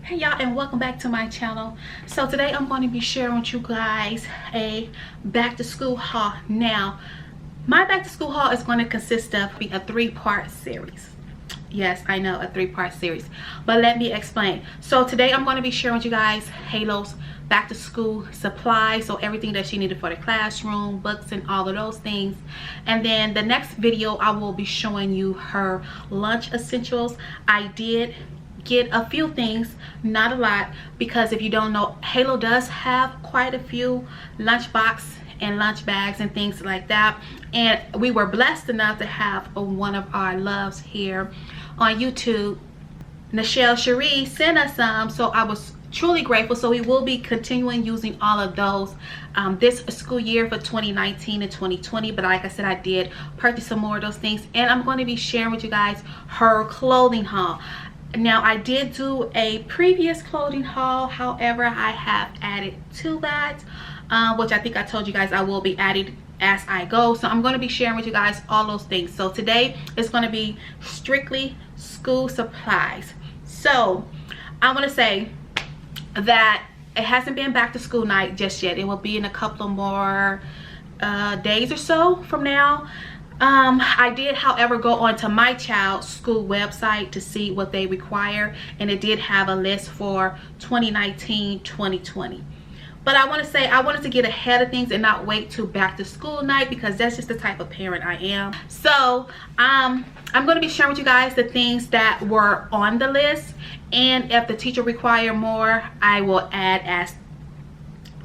Hey y'all, and welcome back to my channel. So today I'm going to be sharing with you guys a back to school haul. Now my back to school haul is going to consist of a 3-part series. Yes, I know, a 3-part series, but let me explain. So today I'm going to be sharing with you guys Halo's back to school supplies, so everything that she needed for the classroom, books, and all of those things. And then the next video I will be showing you her lunch essentials. I did get a few things, not a lot, because if you don't know, Halo does have quite a few lunch box and lunch bags and things like that, and we were blessed enough to have one of our loves here on YouTube, Nichelle Cherie, sent us some, so I was truly grateful. So we will be continuing using all of those this school year for 2019 and 2020. But like I said, I did purchase some more of those things, and I'm going to be sharing with you guys her clothing haul. Now I did do a previous clothing haul, however I have added to that, which I think I told you guys I will be adding as I go. So I'm going to be sharing with you guys all those things. So today is going to be strictly school supplies. So I want to say that it hasn't been back to school night just yet. It will be in a couple of more days or so from now. I did, however, go onto my child's school website to see what they require, and it did have a list for 2019-2020. But I want to say I wanted to get ahead of things and not wait till back to school night, because that's just the type of parent I am. So I'm going to be sharing with you guys the things that were on the list, and if the teacher require more, I will add as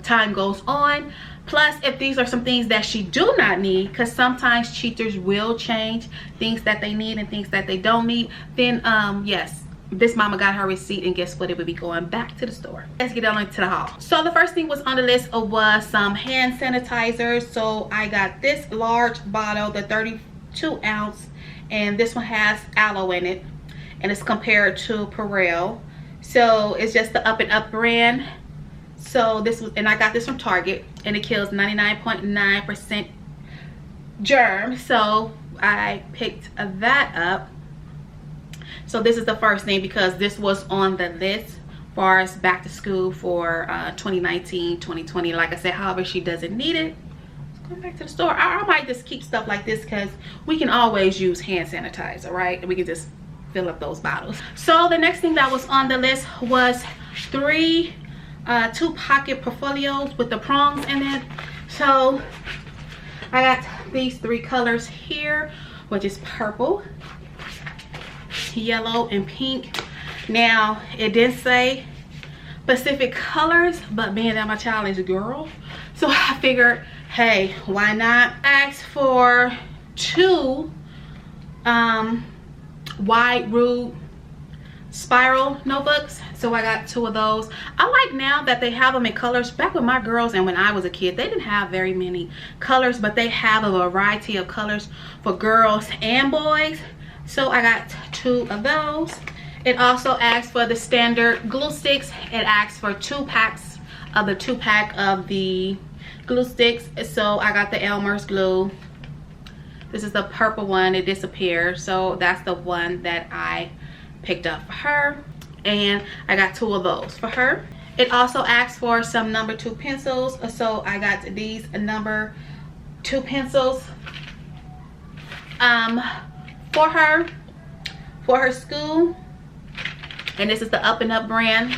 time goes on. Plus, if these are some things that she do not need, because sometimes teachers will change things that they need and things that they don't need, then yes, this mama got her receipt, and guess what, it would be going back to the store. Let's get on into the haul. So the first thing was on the list was some hand sanitizers. So I got this large bottle, the 32 ounce, and this one has aloe in it, and it's compared to Perel. So it's just the Up and Up brand. So this was, and I got this from Target, and it kills 99.9% germs. So I picked that up. So this is the first thing, because this was on the list as far as back to school for 2019-2020. Like I said, however she doesn't need it, let's go back to the store. I might just keep stuff like this, because we can always use hand sanitizer, right? We can just fill up those bottles. So the next thing that was on the list was 2 pocket portfolios with the prongs in it. So I got these 3 colors here, which is purple, yellow, and pink. Now it didn't say specific colors, but being that my child is a girl, so I figured, hey, why not ask for 2 wide ruled spiral notebooks. So I got 2 of those. I like now that they have them in colors. Back with my girls and when I was a kid, they didn't have very many colors, but they have a variety of colors for girls and boys. So I got 2 of those. It also asks for the standard glue sticks. It asks for 2 packs of the 2-pack of the glue sticks. So I got the Elmer's glue. This is the purple one. It disappeared, so that's the one that I picked up for her, and I got 2 of those for her. It also asks for some number 2 pencils, so I got these number 2 pencils for her school, and this is the Up and Up brand.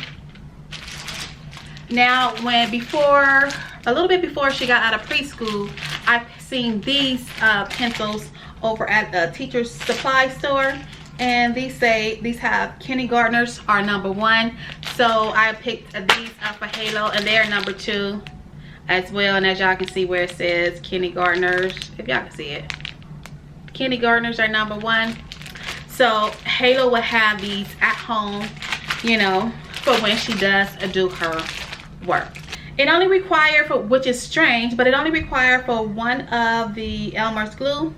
Now a little bit before she got out of preschool, I've seen these pencils over at the teacher's supply store, and these have kindergartners are number 1. So I picked these up for Halo, and they're number 2 as well. And as y'all can see where it says kindergartners, if y'all can see it, kindergartners are number 1. So Halo will have these at home, you know, for when she does do her work. It only required for, which is strange, but it only required for 1 of the Elmer's glue.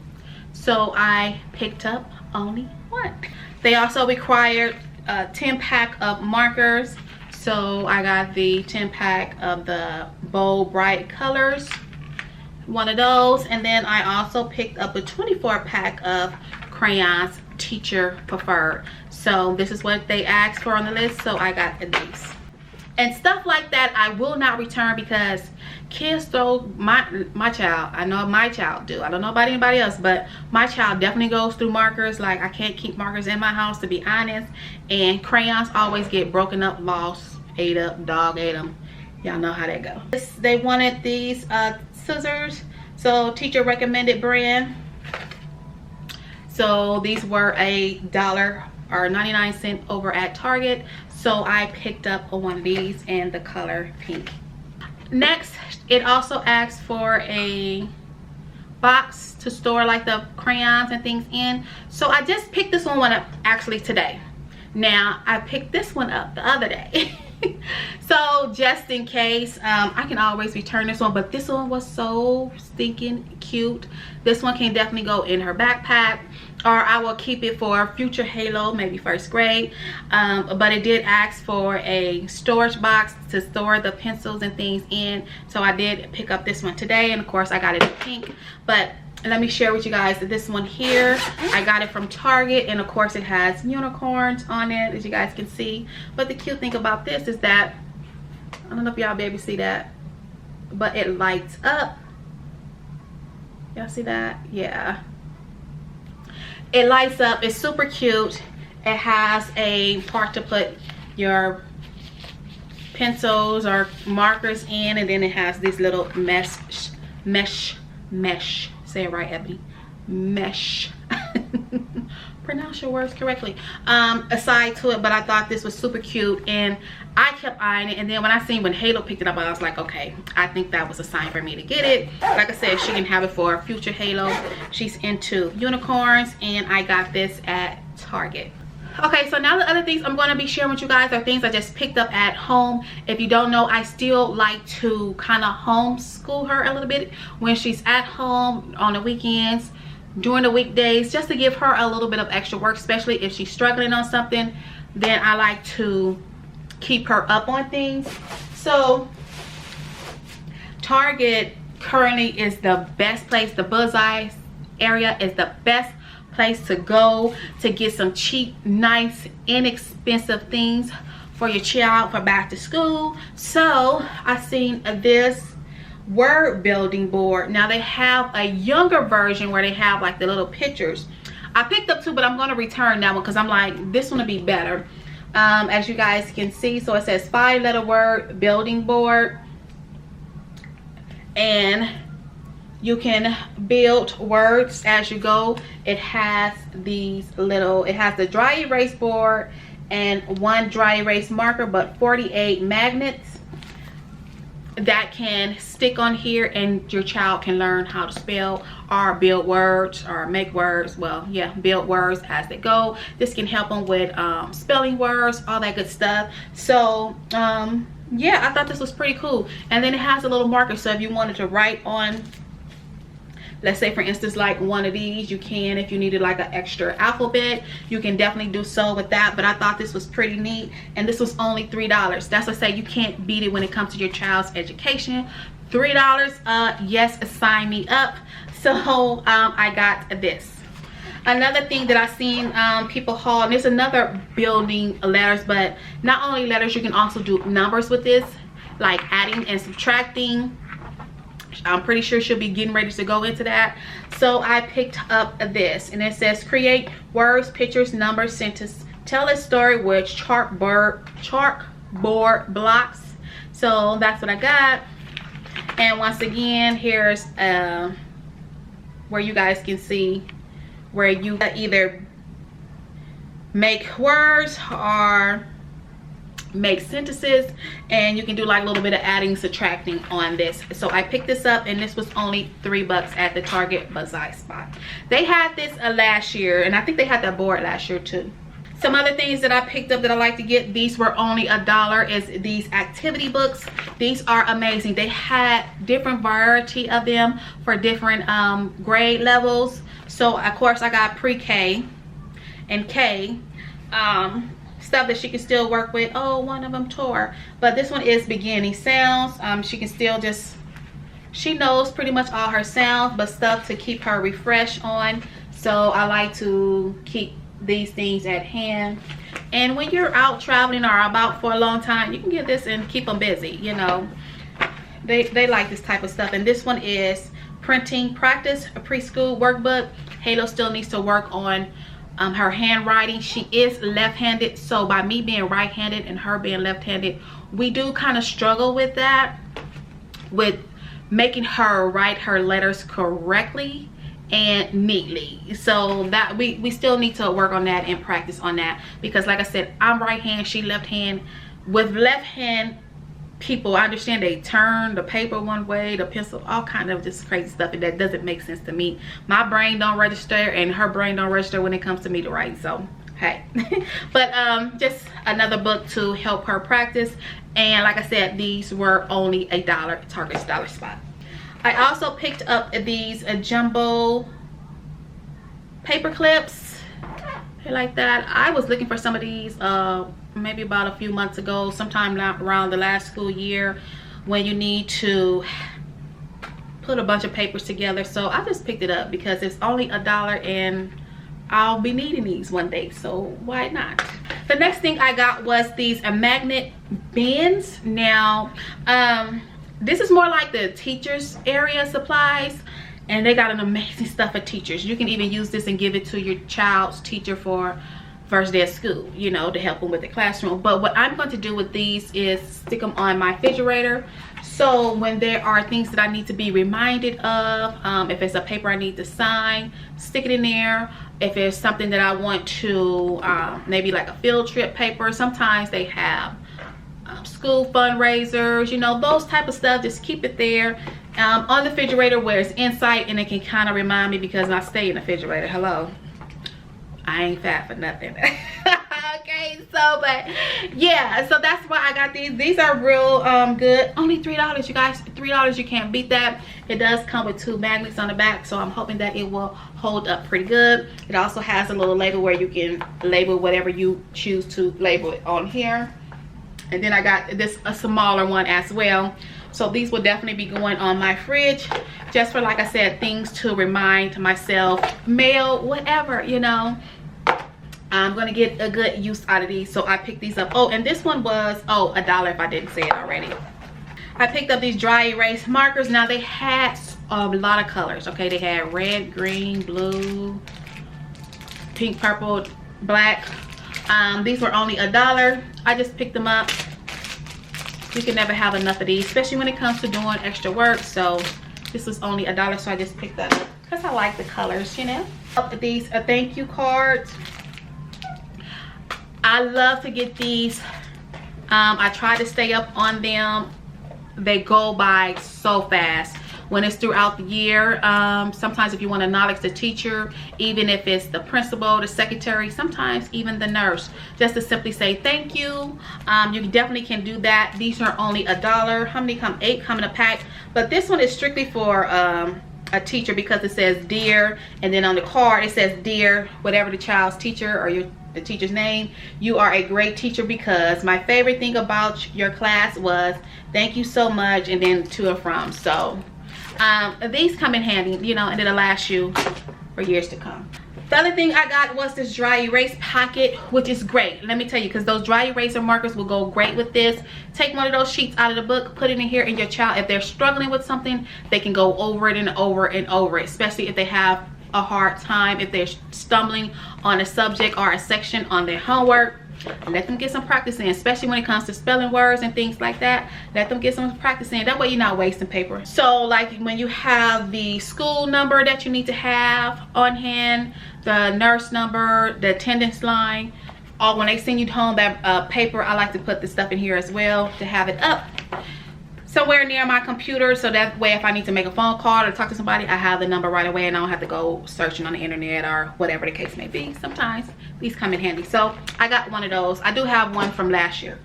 So I picked up only 1. They also required a 10-pack of markers. So I got the 10-pack of the bold bright colors, 1 of those. And then I also picked up a 24-pack of crayons teacher preferred. So this is what they asked for on the list, so I got these. And stuff like that I will not return, because kids throw my child, I know my child do, I don't know about anybody else, but my child definitely goes through markers. Like, I can't keep markers in my house, to be honest. And crayons always get broken up, lost, ate up, dog ate them. Y'all know how that go. They wanted these scissors, so teacher recommended brand. So these were $1 or 99 cents over at Target. So I picked up one of these in the color pink. Next, it also asked for a box to store like the crayons and things in. So I just picked this one up actually today. Now, I picked this one up the other day. So just in case, I can always return this one, but this one was so stinking cute. This one can definitely go in her backpack, or I will keep it for future Halo, maybe first grade. But it did ask for a storage box to store the pencils and things in, so I did pick up this one today. And of course I got it in pink. But let me share with you guys that this one here, I got it from Target, and of course it has unicorns on it, as you guys can see. But the cute thing about this is that, I don't know if y'all be able to see that, but it lights up. Y'all see that? Yeah, it lights up. It's super cute. It has a part to put your pencils or markers in, and then it has this little mesh, say it right, Ebony, mesh. Pronounce your words correctly. Aside to it, but I thought this was super cute, and I kept eyeing it. And then when Halo picked it up, I was like, okay, I think that was a sign for me to get it. Like I said, she can have it for future Halo. She's into unicorns, and I got this at Target. Okay, so now the other things I'm going to be sharing with you guys are things I just picked up at home. If you don't know, I still like to kind of homeschool her a little bit when she's at home on the weekends, during the weekdays, just to give her a little bit of extra work, especially if she's struggling on something. Then I like to keep her up on things. So Target currently is the best place. The Bullseye area is the best place to go to get some cheap, nice, inexpensive things for your child for back to school. So I seen this word building board. Now they have a younger version where they have like the little pictures. I picked up two, but I'm going to return that one because I'm like, this one will be better. As you guys can see, so it says 5-letter word building board, and you can build words as you go. It has these little, it has the dry erase board and 1 dry erase marker, but 48 magnets that can stick on here, and your child can learn how to spell or build words or make words. Well, yeah, build words as they go. This can help them with spelling words, all that good stuff. So yeah, I thought this was pretty cool. And then it has a little marker, so if you wanted to write on, let's say for instance like one of these, you can. If you needed like an extra alphabet, you can definitely do so with that. But I thought this was pretty neat, and this was only $3. That's what I say, you can't beat it when it comes to your child's education. $3, yes, sign me up. So I got this. Another thing that I've seen people haul, and there's another building letters, but not only letters, you can also do numbers with this, like adding and subtracting. I'm pretty sure she'll be getting ready to go into that. So I picked up this, and it says create words, pictures, numbers, sentence, tell a story with chalkboard blocks. So that's what I got. And once again, here's where you guys can see where you either make words or make sentences, and you can do like a little bit of adding, subtracting on this. So I picked this up, and this was only $3 at the Target Bullseye spot. They had this last year, and I think they had that board last year too. Some other things that I picked up that I like to get, these were only $1, is these activity books. These are amazing. They had different variety of them for different grade levels. So of course I got pre-K and K. Stuff that she can still work with. Oh, one of them tore, but this one is beginning sounds. She can still just, she knows pretty much all her sounds, but stuff to keep her refreshed on. So I like to keep these things at hand. And when you're out traveling or about for a long time, you can get this and keep them busy, you know. They like this type of stuff. And this one is printing practice, a preschool workbook. Halo still needs to work on her handwriting. She is left-handed, so by me being right-handed and her being left-handed, we do kind of struggle with that, with making her write her letters correctly and neatly. So that we still need to work on that and practice on that, because like I said, I'm right hand, she left hand. With left hand people, I understand they turn the paper one way, the pencil, all kind of just crazy stuff, and that doesn't make sense to me. My brain don't register and her brain don't register when it comes to me to write, so hey. But just another book to help her practice. And like I said, these were only $1 at Target's Dollar Spot. I also picked up these jumbo paper clips. They're like that. I was looking for some of these maybe about a few months ago, sometime around the last school year, when you need to put a bunch of papers together. So I just picked it up because it's only $1 and I'll be needing these one day, so why not? The next thing I got was these magnet bins. Now this is more like the teachers area supplies, and they got an amazing stuff for teachers. You can even use this and give it to your child's teacher for first day of school, you know, to help them with the classroom. But what I'm going to do with these is stick them on my refrigerator, so when there are things that I need to be reminded of, if it's a paper I need to sign, stick it in there. If it's something that I want to maybe like a field trip paper, sometimes they have school fundraisers, you know, those type of stuff. Just keep it there on the refrigerator where it's in sight, and it can kind of remind me, because I stay in the refrigerator. Hello, I ain't fat for nothing. Okay, so but yeah, so that's why I got these are real good. Only $3, you guys. $3, you can't beat that. It does come with 2 magnets on the back, so I'm hoping that it will hold up pretty good. It also has a little label where you can label whatever you choose to label it on here. And then I got this a smaller one as well. So these will definitely be going on my fridge, just for, like I said, things to remind myself, mail, whatever, you know. I'm gonna get a good use out of these, so I picked these up. Oh, and this one was $1 if I didn't say it already. I picked up these dry erase markers. Now they had a lot of colors. Okay, they had red, green, blue, pink, purple, black. These were only $1. I just picked them up. You can never have enough of these, especially when it comes to doing extra work. So this was only $1, so I just picked that up because I like the colors, you know. These thank you cards. I love to get these. I try to stay up on them. They go by so fast when it's throughout the year. Sometimes if you want to acknowledge the teacher, even if it's the principal, the secretary, sometimes even the nurse, just to simply say thank you. You definitely can do that. These are only $1. How many come? 8 come in a pack. But this one is strictly for a teacher, because it says dear, and then on the card it says dear whatever the child's teacher or the teacher's name. You are a great teacher, because my favorite thing about your class was thank you so much, and then to and from. So these come in handy, you know, and it'll last you for years to come. The other thing I got was this dry erase pocket, which is great. Let me tell you, because those dry eraser markers will go great with this. Take one of those sheets out of the book, put it in here, and your child, if they're struggling with something, they can go over it and over and over it, especially if they have a hard time, if they're stumbling on a subject or a section on their homework. Let them get some practice in, especially when it comes to spelling words and things like that. Let them get some practice in. That way you're not wasting paper. So like when you have the school number that you need to have on hand, the nurse number, the attendance line, or when they send you home that paper, I like to put this stuff in here as well to have it up somewhere near my computer, so that way if I need to make a phone call or talk to somebody, I have the number right away and I don't have to go searching on the internet or whatever the case may be. Sometimes these come in handy, so I got one of those. I do have one from last year.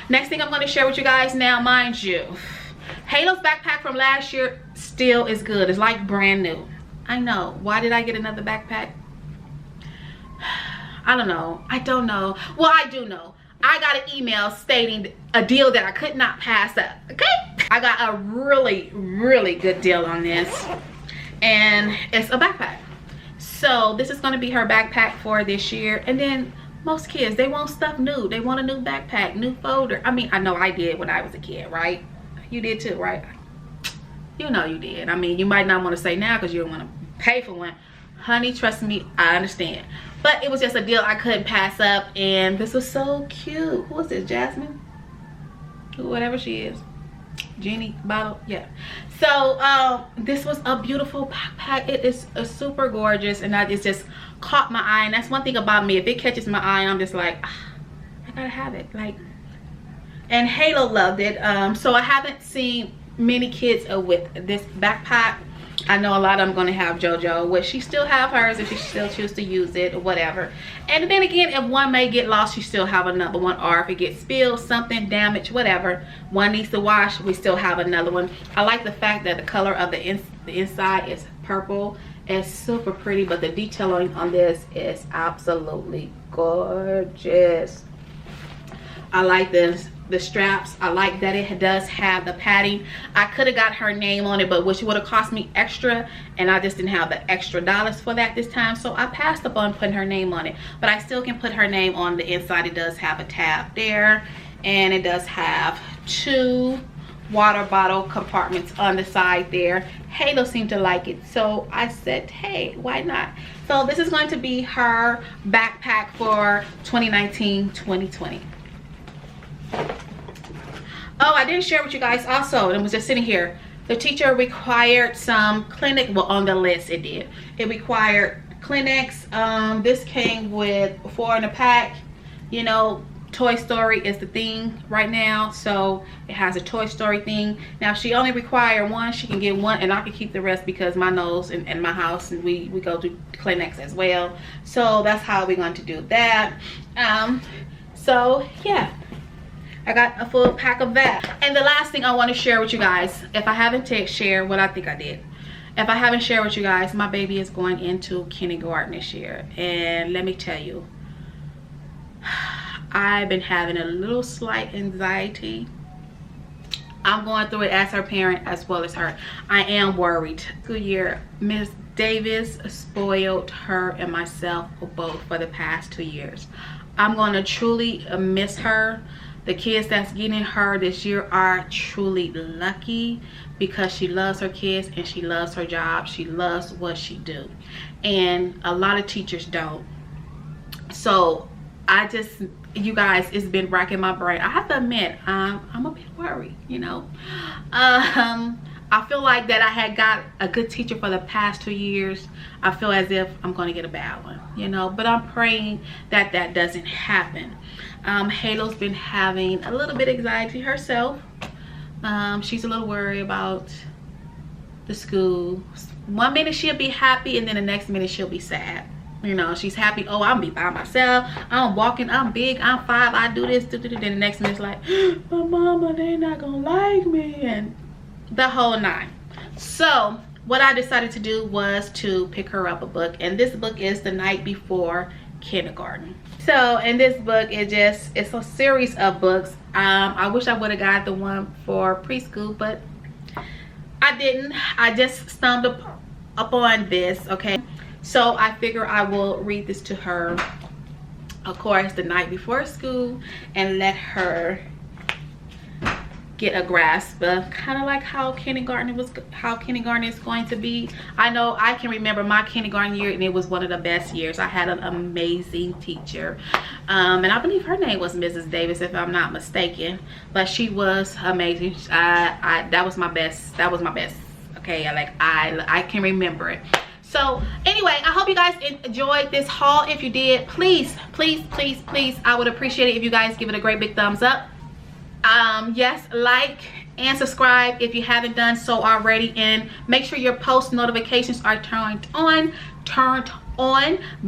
Next thing I'm going to share with you guys now, mind you, Halo's backpack from last year still is good. It's like brand new. I know. Why did I get another backpack? I don't know. I don't know. Well, I do know. I got an email stating a deal that I could not pass up. Okay, I got a really good deal on this, and it's a backpack. So So this is going to be her backpack for this year. And then most kids, they want stuff new. They want a new backpack, new folder. I mean, I know I did when I was a kid, right? You did too, right? You know you did. I mean, you might not want to say now because you don't want to pay for one. Honey, trust me, I understand. But it was just a deal I couldn't pass up. And this was so cute. Who is this, Jasmine? Whatever she is. Genie bottle, yeah. So this was a beautiful backpack. It is super gorgeous, and it just caught my eye. And that's one thing about me, if it catches my eye, I'm just like, I gotta have it. Like, and Halo loved it. So I haven't seen many kids with this backpack. I know a lot of them gonna have JoJo, which she still have hers if she still chooses to use it or whatever. And then again, if one may get lost, you still have another one. Or if it gets spilled, something damaged, whatever, one needs to wash, we still have another one. I like the fact that the color of the inside is purple. It's super pretty, but the detailing on this is absolutely gorgeous. I like this. The straps, I like that it does have the padding. I could have got her name on it, but which would have cost me extra, and I just didn't have the extra dollars for that this time, so I passed up on putting her name on it. But I still can put her name on the inside. It does have a tab there, and it does have 2 water bottle compartments on the side there. Halo seemed to like it, so I said, hey, why not? So this is going to be her backpack for 2019-2020. Oh, I didn't share with you guys also, and it was just sitting here. The teacher required some clinic, well, on the list it did. It required clinics. This came with 4 in a pack. You know, Toy Story is the thing right now, so it has a Toy Story thing. Now, if she only required 1, she can get 1, and I can keep the rest because my nose and my house, and we go to clinics as well. So that's how we're going to do that. So yeah, I got a full pack of that. And the last thing I want to share with you guys, if I haven't shared what I think I did. If I haven't shared with you guys, my baby is going into kindergarten this year. And let me tell you, I've been having a little slight anxiety. I'm going through it as her parent as well as her. I am worried. Good year, Miss Davis spoiled her and myself both for the past 2 years. I'm going to truly miss her. The kids that's getting her this year are truly lucky because she loves her kids and she loves her job. She loves what she do. And a lot of teachers don't. So I just, you guys, it's been racking my brain. I have to admit, I'm a bit worried, you know. I feel like that I had got a good teacher for the past 2 years. I feel as if I'm going to get a bad one, you know. But I'm praying that that doesn't happen. Halo's been having a little bit of anxiety herself. She's a little worried about the school. 1 minute she'll be happy, and then the next minute she'll be sad. You know, she's happy. Oh, I'll be by myself. I'm walking. I'm big. I'm 5. I do this. Then the next minute's like, my mama, they not gonna like me, and the whole 9. So what I decided to do was to pick her up a book, and this book is The Night Before Kindergarten. So in this book, it's a series of books. I wish I would have got the one for preschool, but I didn't. I just stumbled upon this. Okay, so I figure I will read this to her, of course, the night before school, and let her get a grasp of kind of like how kindergarten is going to be. I know I can remember my kindergarten year, and it was one of the best years. I had an amazing teacher, and I believe her name was Mrs. Davis, if I'm not mistaken, but she was amazing. That was my best. Okay, I can remember it. So anyway, I hope you guys enjoyed this haul. If you did, please I would appreciate it if you guys give it a great big thumbs up. Yes, like and subscribe if you haven't done so already, and make sure your post notifications are turned on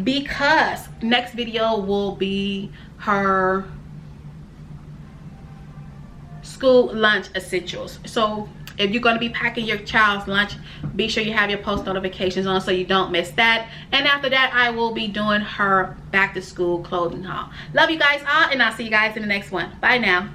because next video will be her school lunch essentials. So if you're going to be packing your child's lunch, be sure you have your post notifications on so you don't miss that. And after that, I will be doing her back to school clothing haul. Love you guys all, and I'll see you guys in the next one. Bye now.